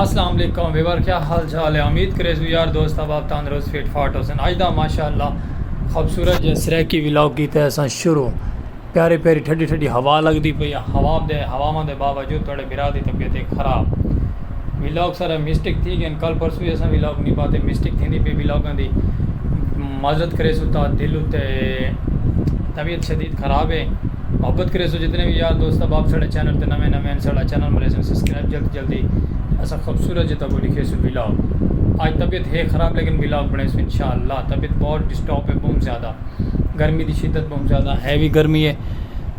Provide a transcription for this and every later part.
अस्सलाम वालेकुम वीवर, क्या हाल चाल है। उम्मीद करे यार दोस्त अब आप तंदरुस्त फिट फाट हो सन। अज दा माशाअल्लाह खूबसूरत जसरे की व्लॉग की असा शुरू। प्यारी प्यारी ठंडी ठंडी हवा लगती पई। हवावां दे बावजूद थोड़े बिरा की तबीयत ख़राब। व्लॉग सारा मिस्टेक थी गए। कल परसों ही असा व्लॉग नहीं पाते, मिस्टेक थी पई व्लॉगां दी। माजरत करे सुता दिल उत्ते तबीयत शदीद ख़राब है। मोहब्बत करे सो जितने भी यार दोस्त अब आप साढ़े चैनल पर नवे नवे साढ़ा चैनल मेरे सब्सक्राइब जल्दी जल्दी ऐसा खूबसूरत जो तब लिखे सो व्लॉग। आज तबीयत है ख़राब लेकिन व्लॉग बने सो इंशाअल्लाह। तबीयत बहुत डिस्टर्ब है, बहुत ज़्यादा गर्मी की शिद्दत बहुत ज़्यादा हैवी गर्मी है।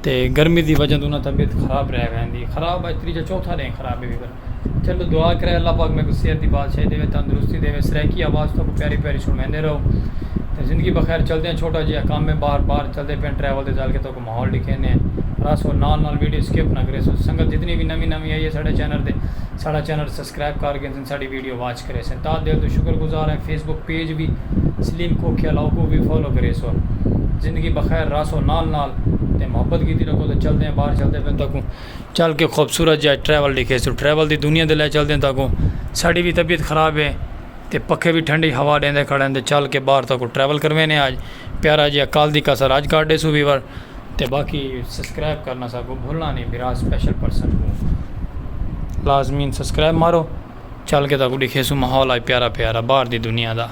तो गर्मी की वजह तो ना तबीयत ख़राब रह वही ख़राब। अज तीजा चौथा दिन ख़राब है भी। चलो दुआ करे अल्लाह पाक मेरे को सेहत की बादशाही देवे, तंदुरुस्ती देवे, सराकी आवाज़ तो प्यारी प्यारी सुनते रहो। तो ज़िंदगी बखैर चलते हैं। छोटा जिहा काम में बार बार चलते पे ट्रैवल के चल के तो माहौल लिखे ने रसो नाल वीडियो स्किप ना करे। सो संगत जितनी भी नवी नवी आई है साढ़े चैनल पर, साढ़ा चैनल सबसक्राइब करके साड़ी वीडियो वॉच करे सन। ता दिल तो शुक्रगुजार है। फेसबुक पेज भी सलीम खोखियाला को भी फॉलो करे। सो ज़िंदगी बखैर रसो नाल ते मोहब्बत की रखो। तो चलते हैं बाहर चलते पे तक चल के खूबसूरत जहा ट्रैवल लिखे। सो ट्रैवल की दुनिया के लिए चलते तक साड़ी भी तबीयत ख़राब है तो पखे भी ठंडी हवा देंदे खड़े चल के बाहर तक ट्रैवल करवे ने। आज प्यारा जी कल दी कसर आज काटे सो वीवर। तो बाकी सब्सक्राइब करना सबको भूलना नहीं। मेरा स्पेशल पर्सन को लाजमीन सब्सक्राइब मारो। चल के तक दिखे सो माहौल आज प्यारा प्यारा बाहर दी दुनिया का।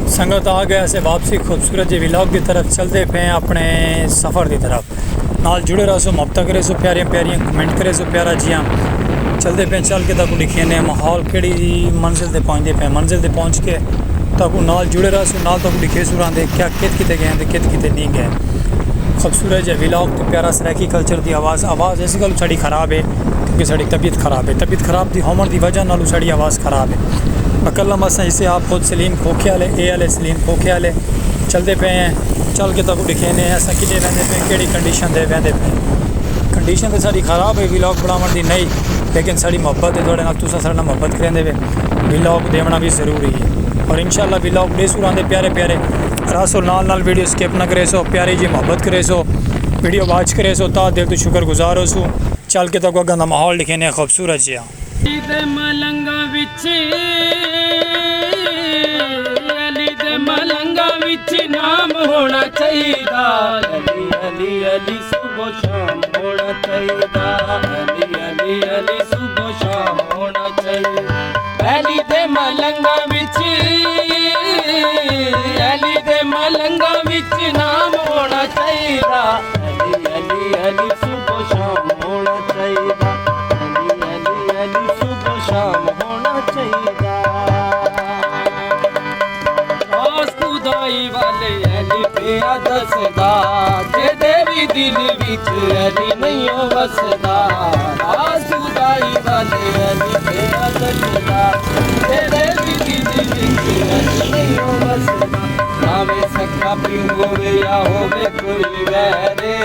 संगत आ गया से वापसी खूबसूरत जी व्लॉग की तरफ चलते पे हैं अपने सफ़र की तरफ। नाल जुड़े रहो सो मोहब्बत करे सो प्यारियां प्यारियां कमेंट करे सो प्यारा जियां चलते पे चल के तक लिखे ने माहौल केड़ी मंजिल से पहुँचते पे। मंजिल से पहुँच के तक नाल जुड़े रहो सो नाल तक लिखे सो रहे क्या कित किते गए तो कित किते नहीं गए। खूबसूरत जी व्लॉग तो प्यारा सराकी कल्चर की आवाज़ इस गल साड़ी ख़राब है क्योंकि साड़ी तबीयत ख़राब है। तबीयत ख़राब की होने की वजह नाल साड़ी आवाज़ ख़राब है। बकल्लम असा इसे आप खुद सलीम खोखे वाले ए वाले सलीम खोखे वाले चलते पे हैं। चल के तक दिखे ने असा कि वेंदे पे केड़ी कंडीशन दे वेंदे पे। कंडीशन तो साड़ी ख़राब है व्लॉग बनाने की नहीं, लेकिन साड़ी मोहब्बत है थोड़े नाल तुसा साडे नाल मोहब्बत करेंदे वे व्लॉग देना भी ज़रूरी है। और इंशाअल्लाह व्लॉग दे सुरांदे प्यारे प्यारे रसो नाल वीडियो स्किप ना करे सो प्यारी जी मोहब्बत करे सो वीडियो वॉच करे सो ता दिल तो शुक्रगुजार हो सो। चल के तक अगर माहौल लिखे ने खूबसूरत जिहा मलंगा विच नाम होना चाहिए। अली अली अली सुबह शाम होना चाहिए। अली अली अली सुबह शाम होना चाहिए। अली दे मलंगा विच अली दे मलंगा विच नाम होना चाहिए। अली अली अली सुबह शाम होना चाहिए। अली अली अली सुबह शाम होना चाहिए। वाले अली पिया दसदा जे देवी दिल विच अली नहीं वसदा। खुदाई वाले अली पिया दसदा जे देवी दिल विच अली नहीं वसदा। भावे सखा पिंगोवे या होवे कोई वैरे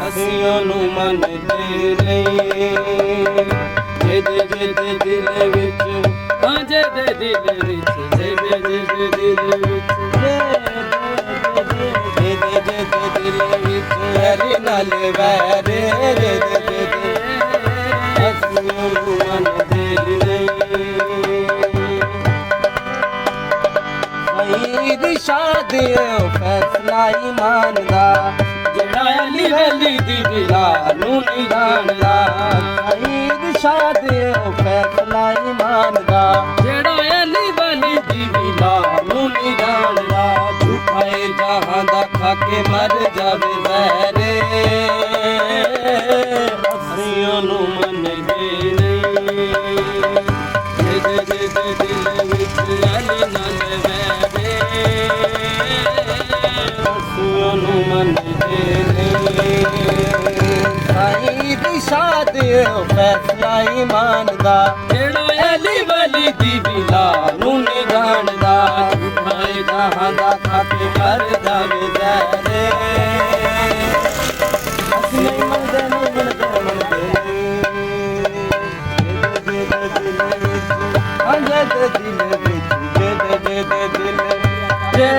हसियों नू मन दे नहीं। जे दिल विच जे दिल विच फैसला ईमान दा जेड़ा अली वली दी दिला नू नहीं जानदा। ईद शादी फैसला ईमान दा जेड़ा अली वली दी दिला नू नहीं जानदा। झूठाए जहां दा खा के मर जावे ज़हरे हसियों नू मन दे नहीं। दिल विच अली नाल वैरे हसियों नू मन दे नहीं। साईं दी शादी फैसला ईमान दा जेड़ा अली वली दी बिला नू नहीं जानदा मैं जहां दा खाके कर जावे रे असली मंदे अंजद दिल विच दे दे दे दिल जे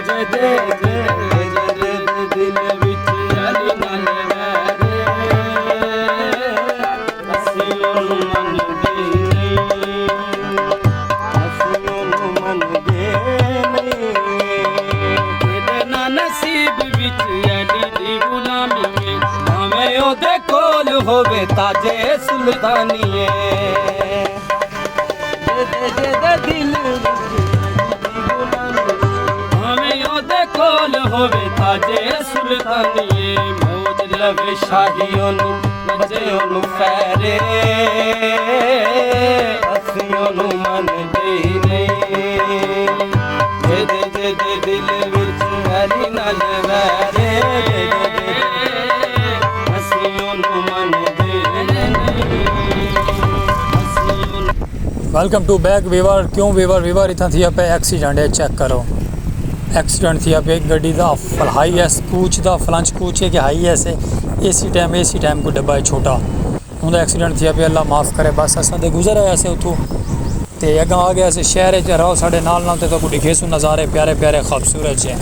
जे जे जे जे दिल विच अली नाल रे ਅਸੀਂ ਉਹਨੂੰ ਮੰਨਦੇ ਨਹੀਂ ਅਸੀਂ ਉਹਨੂੰ ਮੰਨਦੇ ਨਹੀਂ ਤੇਰੇ ਨਾ ਨਸੀਬ ਵਿੱਚ ਐਡੀ ਦੀ ਗੁਲਾਮੀ ਏ ਭਾਵੇਂ ਉਹਦੇ ਕੋਲ ਹੋਵੇ ਤਾਜੇ ਸੁਲਤਾਨੀਏ ਦੇ ਦਿਲ ਵਿੱਚ ਭਾਵੇਂ ਉਹਦੇ ਕੋਲ ਹੋਵੇ ਤਾਜੇ ਸੁਲਤਾਨੀਏ ਮੌਜ ਲਵੇ ਸ਼ਾਹੀ ਉਹਨੂੰ ਵਜੇ ਉਹਨੂੰ ਫੈਰੇ ਅਸੀਂ ਉਹਨੂੰ ਮੰਨਦੇ ਨਹੀਂ ਦੇ ਦਿਲ ਵਿੱਚ ਅਲੀ ਨਾਲ ਵੈਰੇ ਅਸੀਂ ਉਹਨੂੰ ਮੰਨਦੇ ਨਹੀਂ ਅਸੀਂ ਉਹਨੂੰ वेलकम टू बैक वीवर क्यों वीवर इतना थी पे एक्सीडेंट है चेक करो एक्सीडेंट थी पे गड्डी का हाई एस कूच का फ्लंच कूच है कि हाई एस एसी टाइम को डब्बा है छोटा उनका एक्सीडेंट थी पे अल्लाह माफ़ करे बस असा तो गुजर आया से उतों तो अगर आ गया से शहर च रहो साढ़े नाल तो दिखे सो नज़ारे प्यारे प्यारे खूबसूरत है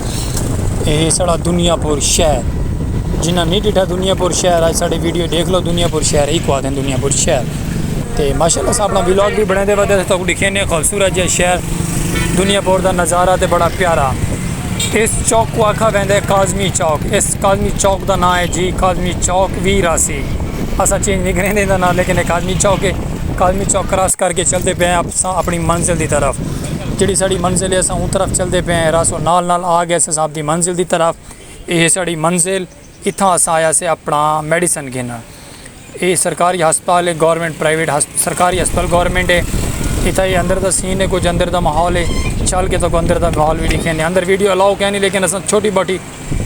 ये साड़ा दुनियापुर शहर जिन्हें नहीं डिठा दुनियापुर शहर आज साड़ी वीडियो देख लो दुनियापुर शहर ही को आते हैं दुनियापुर शहर तो माशाल्लाह से अपना व्लॉग भी बने वे तो दिखे ने खूबसूरत जो शहर दुनियापुर का नज़ारा तो बड़ा प्यारा इस चौक को आखा वैंदे काजमी चौक इस काजमी चौक का नाम है जी काजमी चौक वीरासी असा चेंज नहीं करें देना ना लेकिन काजमी चौक है काजमी चौक क्रॉस करके चलते पे हैं अपनी मंजिल की तरफ जी साड़ी मंजिल है अस उस तरफ चलते पे हैं रासो नाल आ गए अस आपकी मंजिल की तरफ ये साड़ी मंजिल इतना अस आया से अपना मेडिसन गिनन ये सरकारी हस्पताल है गवर्नमेंट प्राइवेट सरकारी हस्पताल गवर्नमेंट है इतना ये अंदर का सीन है कुछ अंदर का माहौल है चल के तो अंदर का माहौल भी दिखे ने अंदर वीडियो अलाउ क्या नहीं लेकिन अस छोटी मोटी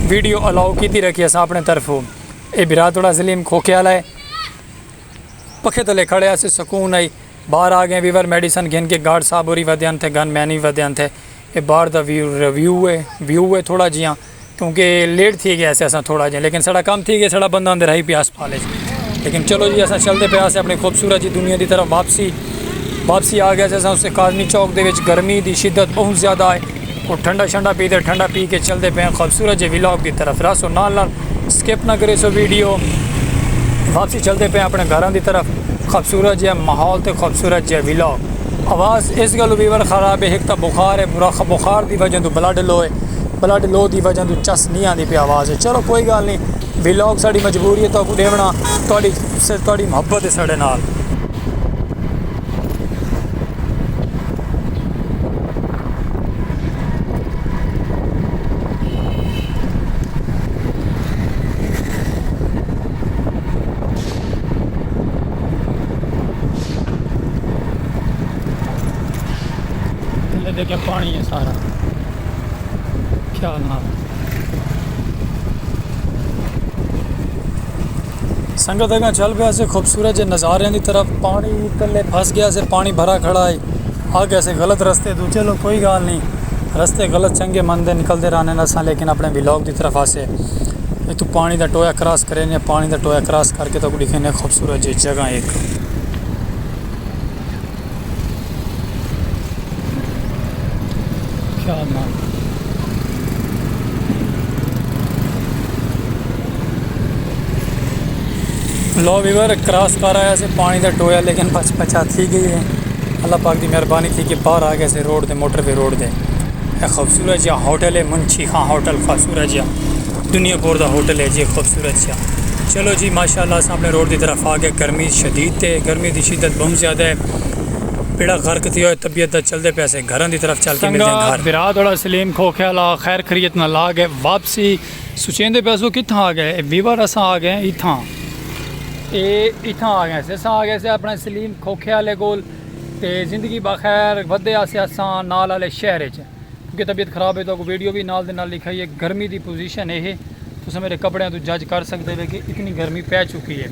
वीडियो अलाउ की रखी अस अपने तरफों ये बिरा थोड़ा सलीम खोखेल है पखे तले खड़े अस सुकून आई बाहर आ गए वीवर मेडिसन गिन के गार्ड साहब होरी वधियन थे गन मैन भी वधियन थे ये बाहर का व्यू है थोड़ा जिया क्योंकि लेट थी गया अस थोड़ा जिहा लेकिन साड़ा कम थी गया साड़ा बंदा अंदर आई पे हस्पताल लेकिन चलो जी अस चलते पे अस अपनी खूबसूरत जी दुनिया की तरफ वापसी आ गया अस उस काजमी चौक के गर्मी की शिद्दत बहुत ज़्यादा है और ठंडा पी के चलते पे खूबसूरत जी व्लॉग की तरफ रसो नाल स्किप ना करे सो वीडियो वापसी चलते पे अपने घरों की तरफ खूबसूरत जहा माहौल तो खूबसूरत जहा व्लॉग आवाज़ इस गल वीवर ख़राब है एक तो बुखार है बुखार की वजह तो ब्लड लो की वजह तो चस नहीं आती पे आवाज़ है चलो कोई गल नहीं व्लॉग साड़ी मजबूरी है तो देवना थोड़ी मुहब्बत है साढ़े नाल देखे पानी है सारा ख्याल ना संगत अगर चल पे से खूबसूरत जो नज़ारे की तरफ पानी तले फंस गया से पानी भरा खड़ा है आ गया से गलत रस्ते तो चलो कोई गल नहीं रस्ते गलत चंगे मंदे निकलते रहने असा लेकिन अपने व्लॉग की तरफ आसे तू पानी का टोया क्रॉस करे ने पानी का टोया क्रॉस करके तो दिखे ने खूबसूरत जी जगह एक ख्याल ना लो वीवर क्रॉस कर आया से पानी का टोया लेकिन बचा थी गई है अल्लाह पाक की मेहरबानी थी कि बाहर आ गए से रोड दे मोटरवे रोड दे खूबसूरत जहा होटल है मुंशी खां होटल खूबसूरत जहा दुनियापुर का होटल है जी खूबसूरत जहा चलो जी माशाल्लाह अस अपने रोड की तरफ आ गए गर्मी शदीद है गर्मी की शिद्दत बहुत ज़्यादा है बेड़ा गर्क थी हो तबीयत चलते पैसे घर की तरफ चल के मिलते हैं घर बिरा थोड़ा सलीम खोख्याला खैर खरीत ना ला गए वापसी सुचेंदे पैसों कितना आ गए वीवर अस आ गए इतना इतना आ गए अस आ गए अपने सलीम खोख्याले कोल ते जिंदगी बखैर वधे आसे असां नाल वाले शहर क्योंकि तबीयत खराब है तो वीडियो भी नाल दे नाल लिखाई है गर्मी की पोजीशन है तुम मेरे कपड़े तो जज कर सकते हो कि इतनी गर्मी पै चुकी है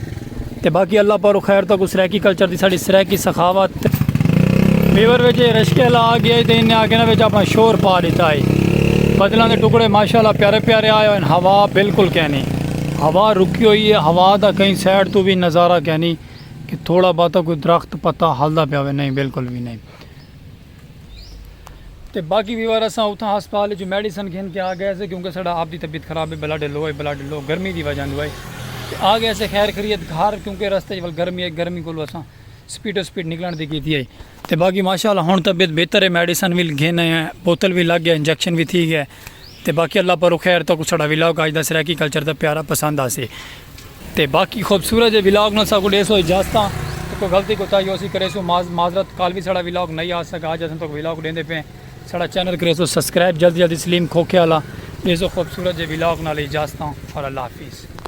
तो बाकी अल्लाह पर खैर तो सराकी कल्चर की साड़ी सराकी सखावत वीवर विच रश्के ला आ गया तो इन्हें आगे ना विच अपना शोर पा दिता है। बदलों के टुकड़े माशाल्लाह प्यारे प्यारे आए हुए। हवा बिल्कुल कहनी हवा रुकी हुई है। हवा का कहीं साइड तो भी नज़ारा कहनी कि थोड़ा बहुत कोई दरख्त पत्ता हलदा पिया हुआ, नहीं बिल्कुल भी नहीं। तो बाकी वीवर असा उतना हस्पताल जो मेडिसन घिन के आ गए से, क्योंकि साढ़ा आप की तबीयत खराब है, ब्लड लो है, ब्लड लो गर्मी की वजह दुआई आ गए से। खैर करिए घर, क्योंकि रस्ते च गर्मी है, गर्मी को असा स्पीडो स्पीड निकलने की की है। तो बाकी माशाल्लाह हुण तबीयत बेहतर है, मेडिसन भी घेने हैं, बोतल भी लग गया, इंजैक्शन भी थी गया। तो बाकी अल्लाह पर खैर तो कुछ साढ़ा विलाग अज का सराकी कल्चर का प्यारा पसंद आसे। तो बाकी खूबसूरत विलाग ना सब डेसो इजाजत तो कोई गलती कोताही हो सी करे सो माजरत। कल भी साढ़ा विलाग नहीं आ सका, अज तो विलाग देंदे पे। साढ़ा चैनल करे सो सब्सक्राइब जल्दी जल्दी। सलीम खोखे वाला डेसो खूबसूरत विलाग नाल इजाजत और अल्लाह हाफिज़।